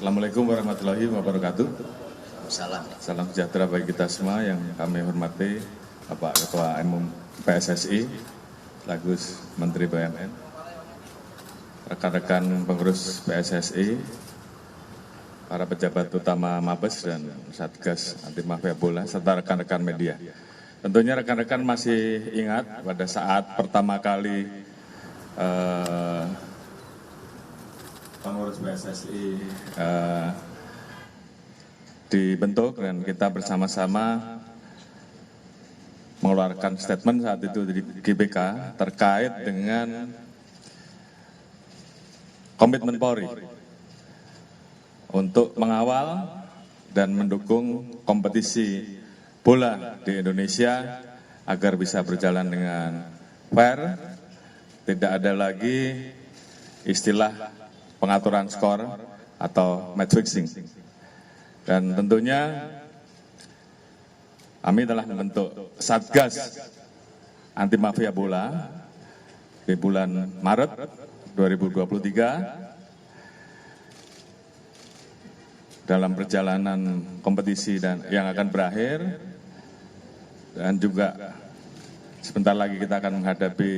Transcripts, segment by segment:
Assalamualaikum warahmatullahi wabarakatuh. Salam. Salam sejahtera bagi kita semua yang kami hormati Bapak Ketua Umum PSSI, sekaligus Menteri BUMN, rekan-rekan pengurus PSSI, para pejabat utama Mabes dan Satgas Anti Mafia Bola, serta rekan-rekan media. Tentunya rekan-rekan masih ingat pada saat pertama kali pengurus PSSI dibentuk dan kita bersama-sama mengeluarkan statement saat itu di GBK terkait dengan komitmen Polri untuk mengawal dan mendukung kompetisi bola di Indonesia agar bisa berjalan dengan fair, tidak ada lagi istilah pengaturan skor atau match fixing. Dan tentunya kami telah membentuk Satgas Anti Mafia Bola di bulan Maret 2023 dalam perjalanan kompetisi dan yang akan berakhir, dan juga sebentar lagi kita akan menghadapi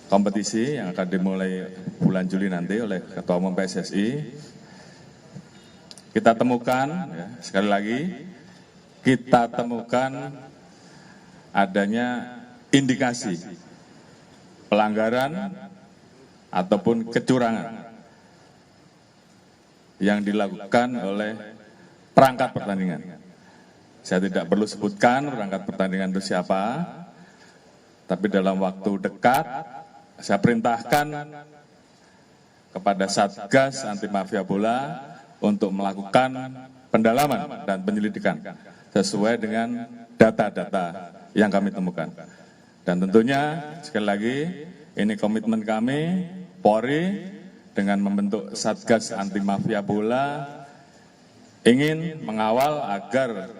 kompetisi yang akan dimulai bulan Juli nanti oleh Ketua Umum PSSI. Kita temukan, ya, sekali lagi, kita temukan adanya indikasi pelanggaran ataupun kecurangan yang dilakukan oleh perangkat pertandingan. Saya tidak perlu sebutkan perangkat pertandingan itu siapa, tapi dalam waktu dekat saya perintahkan kepada Satgas Anti Mafia Bola untuk melakukan pendalaman dan penyelidikan sesuai dengan data-data yang kami temukan. Dan tentunya sekali lagi ini komitmen kami, Polri dengan membentuk Satgas Anti Mafia Bola ingin mengawal agar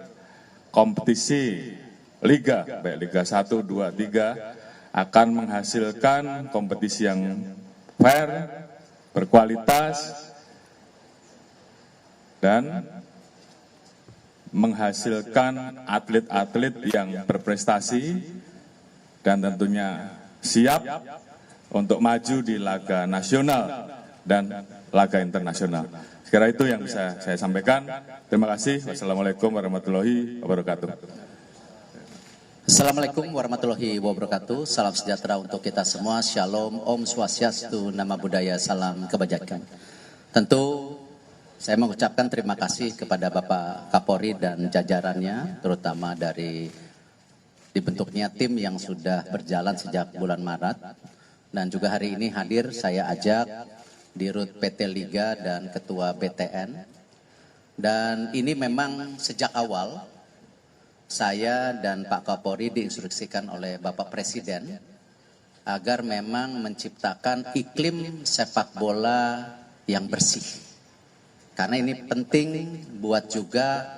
kompetisi Liga, baik Liga 1, 2, 3, akan menghasilkan kompetisi yang fair, berkualitas, dan menghasilkan atlet-atlet yang berprestasi dan tentunya siap untuk maju di laga nasional dan laga internasional. Sekira itu yang bisa saya sampaikan. Terima kasih. Wassalamualaikum warahmatullahi wabarakatuh. Assalamualaikum warahmatullahi wabarakatuh. Salam sejahtera untuk kita semua. Shalom, Om Swastiastu, Nama Budaya, Salam Kebajikan. Tentu saya mengucapkan terima kasih kepada Bapak Kapolri dan jajarannya, terutama dari dibentuknya tim yang sudah berjalan sejak bulan Maret. Dan juga hari ini hadir saya ajak Dirut PT Liga dan Ketua BTN. Dan ini memang sejak awal saya dan Pak Kapolri diinstruksikan oleh Bapak Presiden agar memang menciptakan iklim sepak bola yang bersih. Karena ini penting buat juga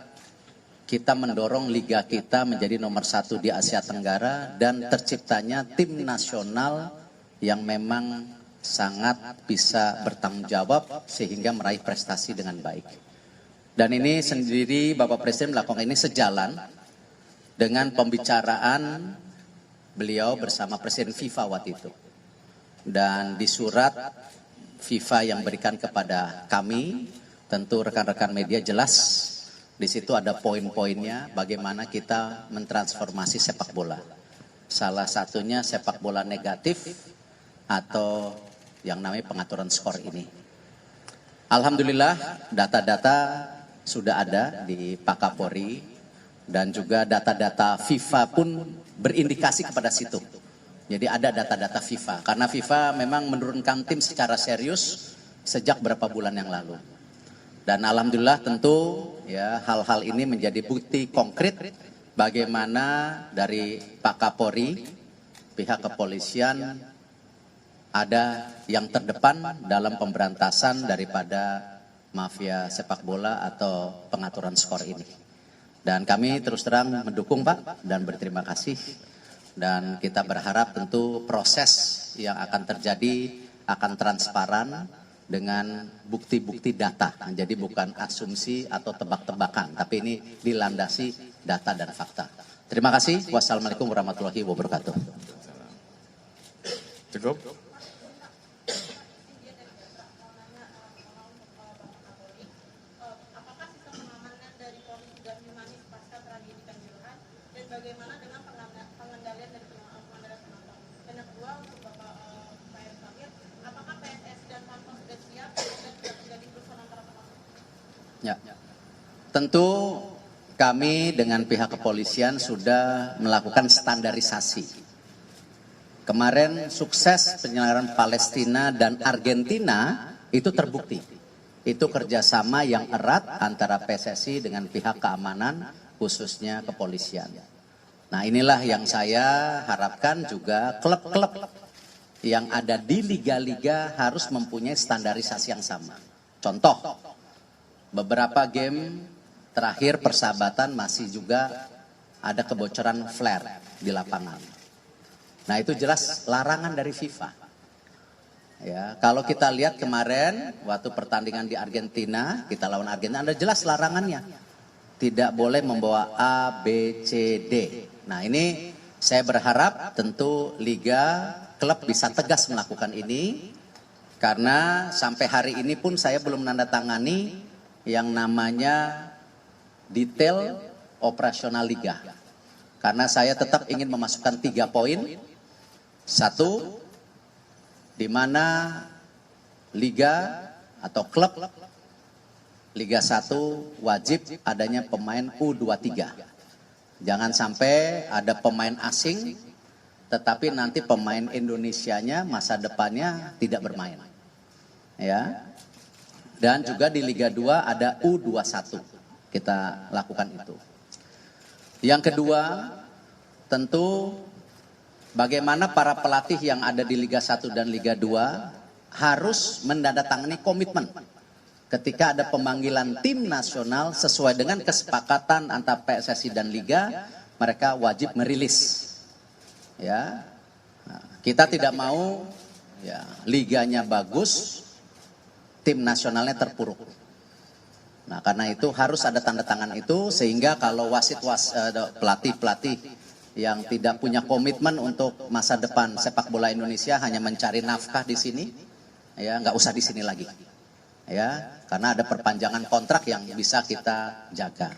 kita mendorong liga kita menjadi nomor 1 di Asia Tenggara dan terciptanya tim nasional yang memang sangat bisa bertanggung jawab sehingga meraih prestasi dengan baik. Dan ini sendiri Bapak Presiden melakukan ini sejalan dengan pembicaraan beliau bersama Presiden FIFA waktu itu. Dan di surat FIFA yang berikan kepada kami, tentu rekan-rekan media jelas di situ ada poin-poinnya bagaimana kita mentransformasi sepak bola. Salah satunya sepak bola negatif atau yang namanya pengaturan skor ini. Alhamdulillah data-data sudah ada di Pak Kapolri. Dan juga data-data FIFA pun berindikasi kepada situ. Jadi ada data-data FIFA. Karena FIFA memang menurunkan tim secara serius sejak beberapa bulan yang lalu. Dan alhamdulillah tentu ya hal-hal ini menjadi bukti konkret bagaimana dari Pak Kapolri, pihak kepolisian ada yang terdepan dalam pemberantasan daripada mafia sepak bola atau pengaturan skor ini. Dan kami terus terang mendukung Pak dan berterima kasih. Dan kita berharap tentu proses yang akan terjadi akan transparan dengan bukti-bukti data. Jadi bukan asumsi atau tebak-tebakan, tapi ini dilandasi data dan fakta. Terima kasih. Wassalamualaikum warahmatullahi wabarakatuh. Cukup? Bagaimana dengan pengendalian dari pengendalian penonton? Dan yang kedua untuk Bapak Pak Bakir, apakah PSS dan Pemkot sudah siap dan tidak terjadi kerusuhan antara penonton? Ya, tentu kami dengan pihak kepolisian sudah melakukan standarisasi. Kemarin sukses penyelenggaraan Palestina dan Argentina itu terbukti. Itu kerjasama yang erat antara PSSI dengan pihak keamanan, khususnya kepolisian. Nah, inilah yang saya harapkan juga klub-klub yang ada di liga-liga harus mempunyai standarisasi yang sama. Contoh, beberapa game terakhir persahabatan masih juga ada kebocoran flare di lapangan. Nah, itu jelas larangan dari FIFA. Ya, kalau kita lihat kemarin waktu pertandingan di Argentina, kita lawan Argentina, ada jelas larangannya. Tidak boleh membawa A, B, C, D. Nah, ini saya berharap tentu liga, klub bisa tegas melakukan ini. Karena sampai hari ini pun saya belum menandatangani yang namanya detail operasional liga. Karena saya tetap ingin memasukkan 3 poin. 1, di mana liga atau klub Liga 1 wajib adanya pemain U23. Jangan sampai ada pemain asing, tetapi nanti pemain Indonesianya masa depannya tidak bermain. Ya. Dan juga di Liga 2 ada U21. Kita lakukan itu. Yang kedua, tentu bagaimana para pelatih yang ada di Liga 1 dan Liga 2 harus menandatangani komitmen. Ketika ada pemanggilan tim nasional sesuai dengan kesepakatan antara PSSI dan Liga, mereka wajib merilis. Ya, nah, kita tidak mau ya liganya bagus, tim nasionalnya terpuruk. Nah, karena itu harus ada tanda tangan itu sehingga kalau pelatih-pelatih yang tidak punya komitmen untuk masa depan sepak bola Indonesia hanya mencari nafkah di sini, ya nggak usah di sini lagi. Ya, karena ada perpanjangan kontrak yang bisa kita jaga.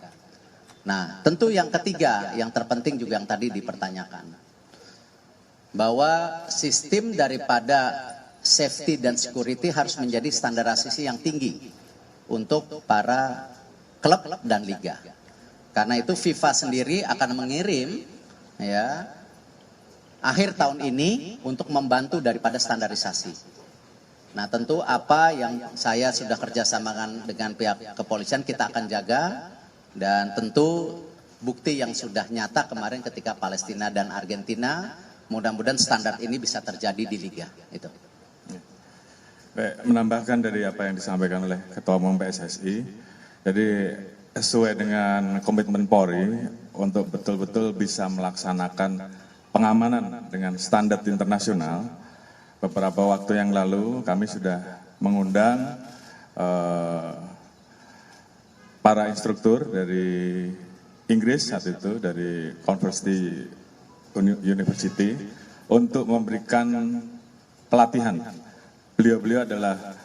Nah, tentu yang ketiga, yang terpenting juga yang tadi dipertanyakan, bahwa sistem daripada safety dan security harus menjadi standarisasi yang tinggi untuk para klub dan liga. Karena itu FIFA sendiri akan mengirim ya akhir tahun ini untuk membantu daripada standarisasi. Nah, tentu apa yang saya sudah kerjasamakan dengan pihak kepolisian kita akan jaga, dan tentu bukti yang sudah nyata kemarin ketika Palestina dan Argentina, mudah-mudahan standar ini bisa terjadi di liga. Itu. Baik, menambahkan dari apa yang disampaikan oleh Ketua Umum PSSI, jadi sesuai dengan komitmen Polri untuk betul-betul bisa melaksanakan pengamanan dengan standar internasional. Beberapa waktu yang lalu kami sudah mengundang para instruktur dari Inggris saat itu, dari University untuk memberikan pelatihan. Beliau-beliau adalah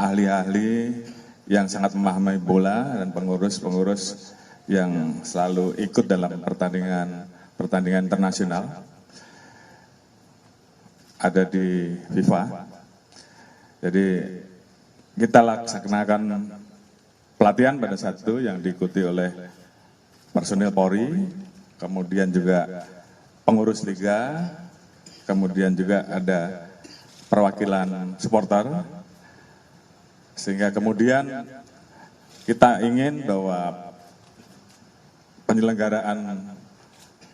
ahli-ahli yang sangat memahami bola dan pengurus-pengurus yang selalu ikut dalam pertandingan internasional. Ada di FIFA. Jadi kita laksanakan pelatihan pada saat itu yang diikuti oleh personil Polri, kemudian juga pengurus liga, kemudian juga ada perwakilan supporter, sehingga kemudian kita ingin bahwa penyelenggaraan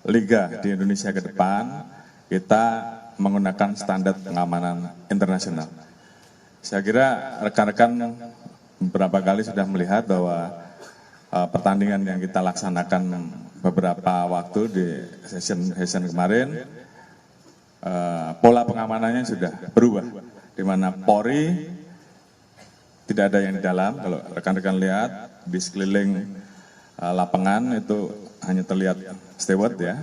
liga di Indonesia ke depan kita menggunakan standar pengamanan internasional. Saya kira rekan-rekan beberapa kali sudah melihat bahwa pertandingan yang kita laksanakan beberapa waktu di session kemarin, pola pengamanannya sudah berubah, di mana Polri tidak ada yang di dalam. Kalau rekan-rekan lihat di sekeliling lapangan itu hanya terlihat steward ya,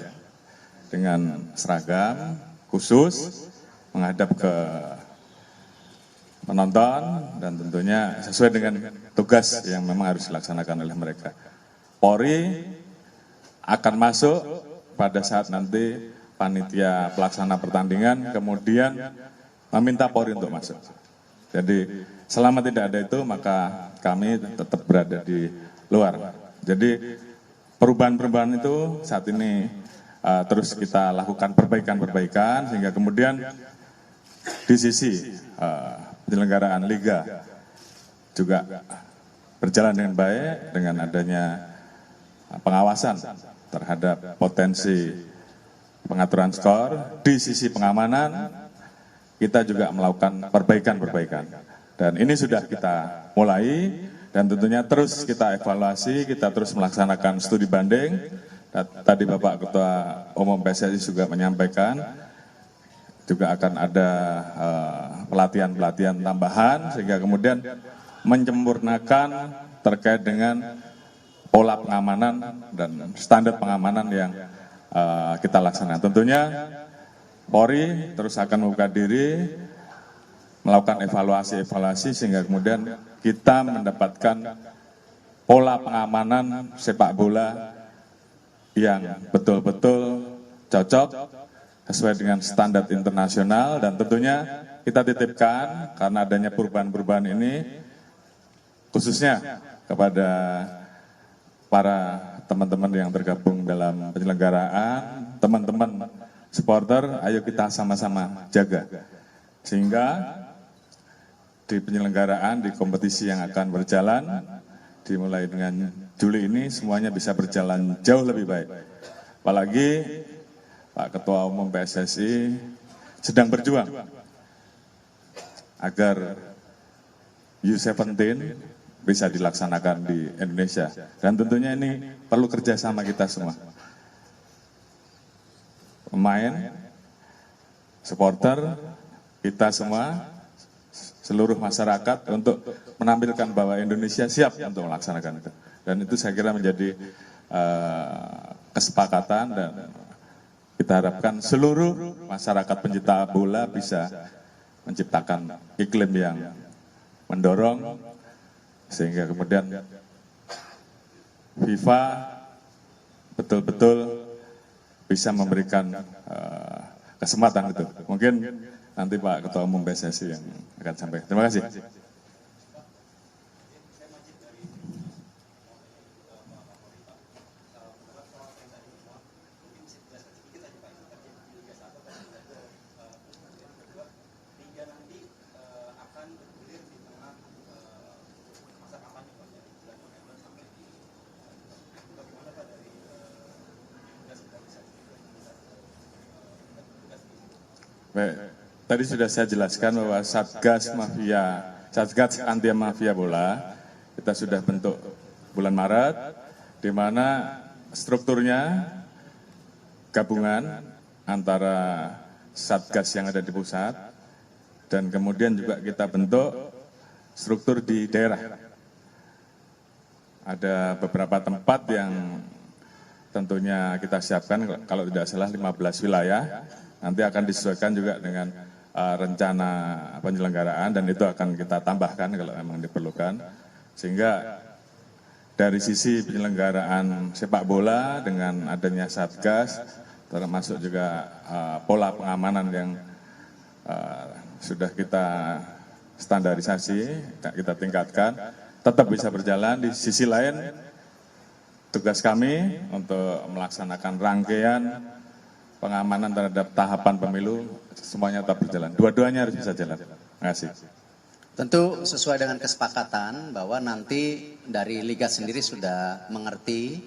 dengan seragam khusus menghadap ke penonton dan tentunya sesuai dengan tugas yang memang harus dilaksanakan oleh mereka. Polri akan masuk pada saat nanti panitia pelaksana pertandingan kemudian meminta Polri untuk masuk. Jadi selama tidak ada itu maka kami tetap berada di luar. Jadi perubahan-perubahan itu saat ini terus kita lakukan perbaikan-perbaikan sehingga kemudian di sisi penyelenggaraan liga juga berjalan dengan baik dengan adanya pengawasan terhadap potensi pengaturan skor. Di sisi pengamanan kita juga melakukan perbaikan-perbaikan dan ini sudah kita mulai dan tentunya terus kita evaluasi, kita terus melaksanakan studi banding. Tadi Bapak Ketua Umum PSSI juga menyampaikan juga akan ada pelatihan-pelatihan tambahan sehingga kemudian menyempurnakan terkait dengan pola pengamanan dan standar pengamanan yang kita laksanakan. Tentunya Polri terus akan membuka diri, melakukan evaluasi-evaluasi sehingga kemudian kita mendapatkan pola pengamanan sepak bola yang betul-betul cocok sesuai dengan standar internasional dan tentunya kita titipkan karena adanya perubahan-perubahan ini khususnya kepada para teman-teman yang tergabung dalam penyelenggaraan, teman-teman supporter, ayo kita sama-sama jaga sehingga di penyelenggaraan di kompetisi yang akan berjalan dimulai dengan Juli ini semuanya bisa berjalan jauh lebih baik. Apalagi Pak Ketua Umum PSSI sedang berjuang agar U17 bisa dilaksanakan di Indonesia. Dan tentunya ini perlu kerjasama kita semua. Pemain, supporter, kita semua, seluruh masyarakat untuk menampilkan bahwa Indonesia siap untuk melaksanakan itu. Dan itu saya kira menjadi kesepakatan dan kita harapkan seluruh masyarakat pencinta bola bisa menciptakan iklim yang mendorong sehingga kemudian FIFA betul-betul bisa memberikan kesempatan itu. Mungkin nanti Pak Ketua Umum PSSI yang akan sampaikan. Terima kasih. Baik, tadi sudah saya jelaskan bahwa Satgas Anti Mafia Bola kita sudah bentuk bulan Maret, di mana strukturnya gabungan antara Satgas yang ada di pusat dan kemudian juga kita bentuk struktur di daerah. Ada beberapa tempat yang tentunya kita siapkan, kalau tidak salah 15 wilayah, nanti akan disesuaikan juga dengan rencana penyelenggaraan dan itu akan kita tambahkan kalau memang diperlukan. Sehingga dari sisi penyelenggaraan sepak bola dengan adanya Satgas, termasuk juga pola pengamanan yang sudah kita standarisasi, kita tingkatkan, tetap bisa berjalan. Di sisi lain, tugas kami untuk melaksanakan rangkaian pengamanan terhadap tahapan pemilu semuanya tetap berjalan. Dua-duanya harus bisa jalan. Terima kasih. Tentu sesuai dengan kesepakatan bahwa nanti dari Liga sendiri sudah mengerti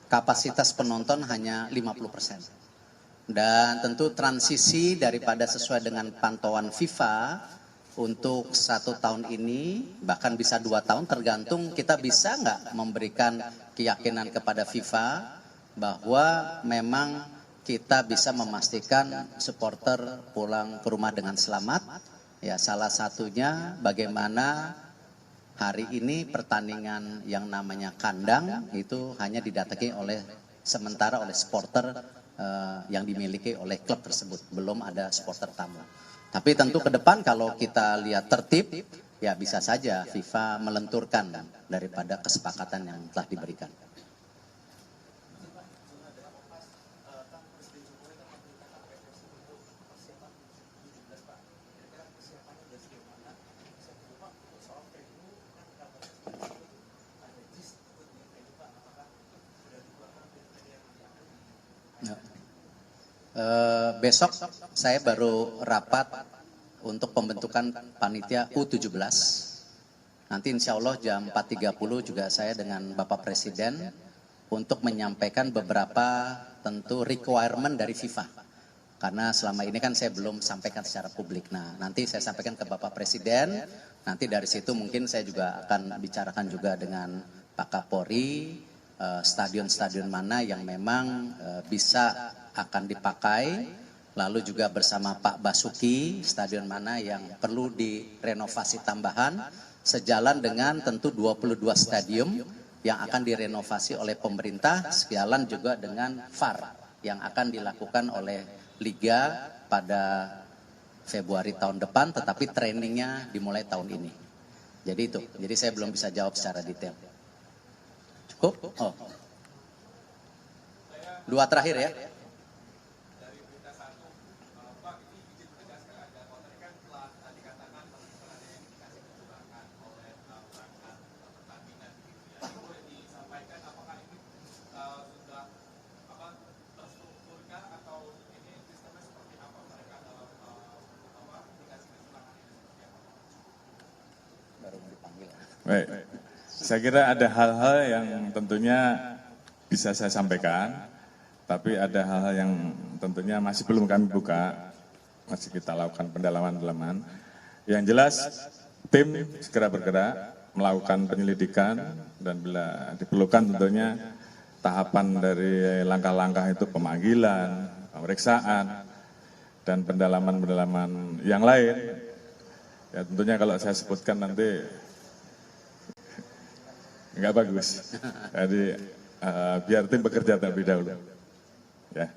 kapasitas penonton hanya 50%. Dan tentu transisi daripada sesuai dengan pantauan FIFA untuk 1 tahun ini, bahkan bisa 2 tahun tergantung kita bisa nggak memberikan keyakinan kepada FIFA bahwa memang kita bisa memastikan supporter pulang ke rumah dengan selamat. Ya, salah satunya bagaimana hari ini pertandingan yang namanya kandang itu hanya didatangi sementara oleh supporter yang dimiliki oleh klub tersebut, belum ada supporter tamu. Tapi tentu ke depan kalau kita lihat tertib, ya bisa saja FIFA melenturkan daripada kesepakatan yang telah diberikan. Besok saya baru rapat untuk pembentukan panitia U17. Nanti insya Allah jam 4.30 juga saya dengan Bapak Presiden untuk menyampaikan beberapa tentu requirement dari FIFA. Karena selama ini kan saya belum sampaikan secara publik. Nah, nanti saya sampaikan ke Bapak Presiden, nanti dari situ mungkin saya juga akan bicarakan juga dengan Pak Kapolri, stadion-stadion mana yang memang bisa akan dipakai, lalu juga bersama Pak Basuki, stadion mana yang perlu direnovasi tambahan, sejalan dengan tentu 22 stadium yang akan direnovasi oleh pemerintah, sejalan juga dengan VAR yang akan dilakukan oleh Liga pada Februari tahun depan, tetapi trainingnya dimulai tahun ini. Jadi itu, jadi saya belum bisa jawab secara detail. Cukup? Oh. Dua terakhir ya. Baik, saya kira ada hal-hal yang tentunya bisa saya sampaikan, tapi ada hal-hal yang tentunya masih belum kami buka, masih kita lakukan pendalaman-pendalaman. Yang jelas, tim segera bergerak, melakukan penyelidikan, dan bila diperlukan tentunya tahapan dari langkah-langkah itu pemanggilan, pemeriksaan, dan pendalaman-pendalaman yang lain. Ya tentunya kalau saya sebutkan nanti nggak bagus. Jadi biar tim bekerja terlebih dahulu. Ya.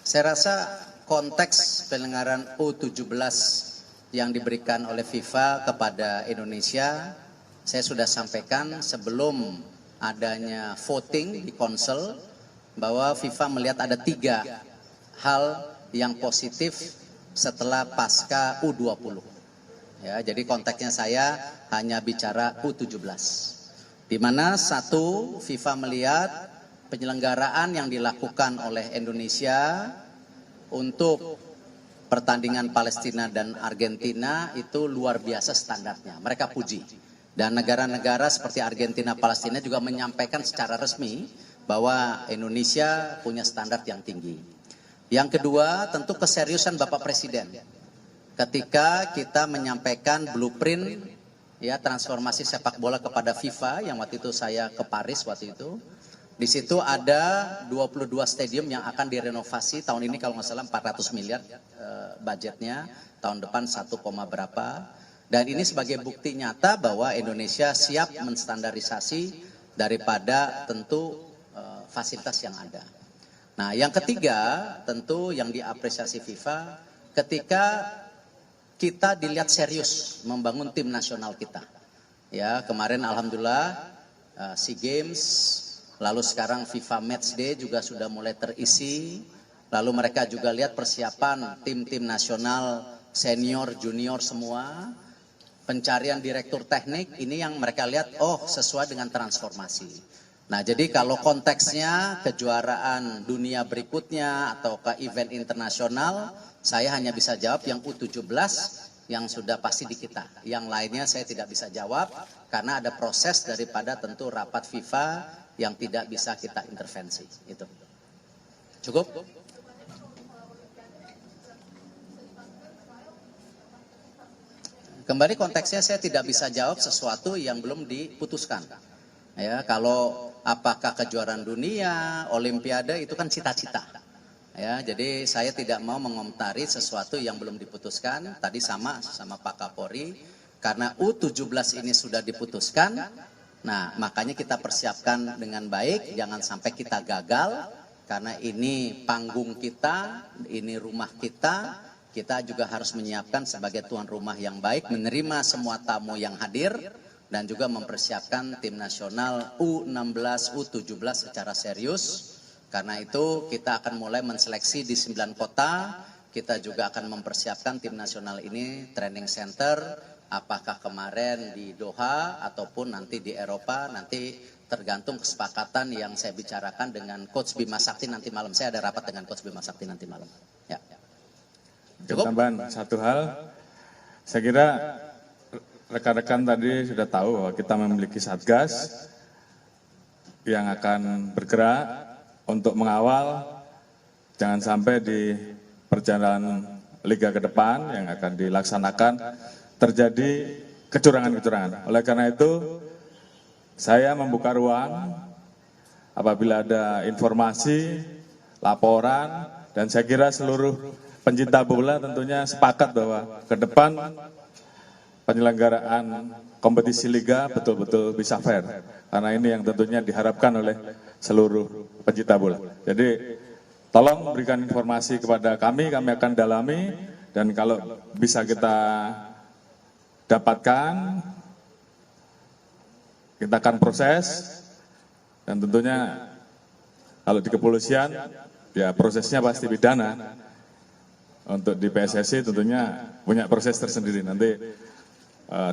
Saya rasa konteks penyelenggaraan U17 yang diberikan oleh FIFA kepada Indonesia, saya sudah sampaikan sebelum adanya voting di Konsel, bahwa FIFA melihat ada 3 hal yang positif setelah pasca U20. Ya, jadi konteksnya saya hanya bicara U17. Di mana satu, FIFA melihat penyelenggaraan yang dilakukan oleh Indonesia untuk pertandingan Palestina dan Argentina itu luar biasa standarnya. Mereka puji. Dan negara-negara seperti Argentina, Palestina juga menyampaikan secara resmi bahwa Indonesia punya standar yang tinggi. Yang kedua, tentu keseriusan Bapak Presiden. Ketika kita menyampaikan blueprint ya transformasi sepak bola kepada FIFA, yang waktu itu saya ke Paris waktu itu. Di situ ada 22 stadium yang akan direnovasi tahun ini, kalau nggak salah 400 miliar budgetnya, tahun depan 1, berapa. Dan ini sebagai bukti nyata bahwa Indonesia siap menstandarisasi daripada tentu fasilitas yang ada. Nah, yang ketiga tentu yang diapresiasi FIFA ketika kita dilihat serius membangun tim nasional kita. Ya, kemarin alhamdulillah SEA Games, lalu sekarang FIFA Matchday juga sudah mulai terisi. Lalu mereka juga lihat persiapan tim-tim nasional senior, junior semua. Pencarian direktur teknik ini yang mereka lihat, oh sesuai dengan transformasi. Nah, jadi kalau konteksnya kejuaraan dunia berikutnya atau ke event internasional, saya hanya bisa jawab yang U17 yang sudah pasti di kita. Yang lainnya saya tidak bisa jawab karena ada proses daripada tentu rapat FIFA yang tidak bisa kita intervensi. Itu. Cukup? Kembali konteksnya saya tidak bisa jawab sesuatu yang belum diputuskan. Ya, kalau apakah kejuaraan dunia, olimpiade itu kan cita-cita. Ya, jadi saya tidak mau mengomentari sesuatu yang belum diputuskan. Tadi sama Pak Kapolri, karena U17 ini sudah diputuskan. Nah, makanya kita persiapkan dengan baik, jangan sampai kita gagal, karena ini panggung kita, ini rumah kita. Kita juga harus menyiapkan sebagai tuan rumah yang baik, menerima semua tamu yang hadir, dan juga mempersiapkan tim nasional U16, U17 secara serius. Karena itu kita akan mulai menseleksi di 9 kota, kita juga akan mempersiapkan tim nasional ini training center, apakah kemarin di Doha ataupun nanti di Eropa, nanti tergantung kesepakatan yang saya bicarakan dengan Coach Bima Sakti nanti malam. Saya ada rapat dengan Coach Bima Sakti nanti malam. Ya. Cukup? Tambahan satu hal, saya kira rekan-rekan tadi sudah tahu bahwa kita memiliki Satgas yang akan bergerak untuk mengawal jangan sampai di perjalanan liga ke depan yang akan dilaksanakan terjadi kecurangan-kecurangan. Oleh karena itu, saya membuka ruang apabila ada informasi, laporan, dan saya kira seluruh pencinta bola tentunya sepakat bahwa ke depan penyelenggaraan kompetisi liga betul-betul bisa fair. Karena ini yang tentunya diharapkan oleh seluruh pencinta bola. Jadi tolong berikan informasi kepada kami akan dalami, dan kalau bisa kita dapatkan, kita akan proses, dan tentunya kalau di kepolisian, ya prosesnya pasti pidana. Untuk di PSSI tentunya punya proses tersendiri. Nanti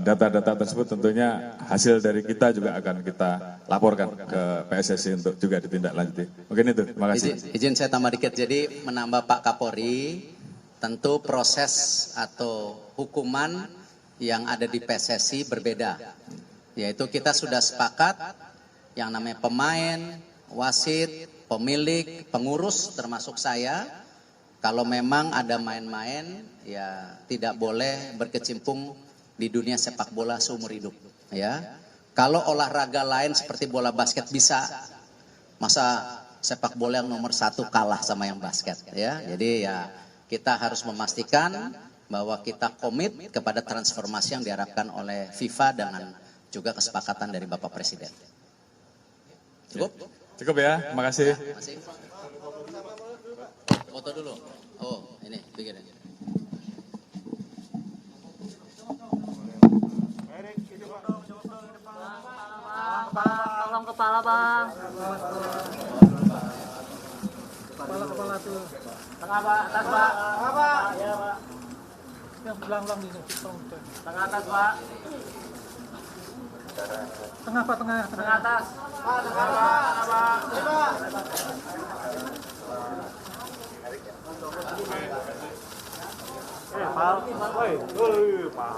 data-data tersebut tentunya hasil dari kita juga akan kita laporkan ke PSSI untuk juga ditindaklanjuti. Mungkin itu, terima kasih. Izin saya tambah dikit, jadi menambah Pak Kapolri, tentu proses atau hukuman yang ada di PSSI berbeda. Yaitu kita sudah sepakat yang namanya pemain, wasit, pemilik, pengurus termasuk saya, kalau memang ada main-main, ya tidak boleh berkecimpung di dunia sepak bola seumur hidup. Ya, kalau olahraga lain seperti bola basket bisa, masa sepak bola yang nomor 1 kalah sama yang basket? Ya, jadi ya kita harus memastikan bahwa kita komit kepada transformasi yang diharapkan oleh FIFA dengan juga kesepakatan dari Bapak Presiden. Cukup? Cukup ya, terima kasih. Masih? Foto dulu. Oh, ini bikin aja. Tolong kepala, Bang. Kepala tuh. Tengah, Pak. Atas, Pak. Tengah, Pak. Iya, Pak. Yang belang-belang ini. Tengah atas, Pak. Tengah Pak, tengah. Tengah atas. Pak, tengah, Pak. Tengah, Pak. Ini, Pak. Pak. Woi, Pak.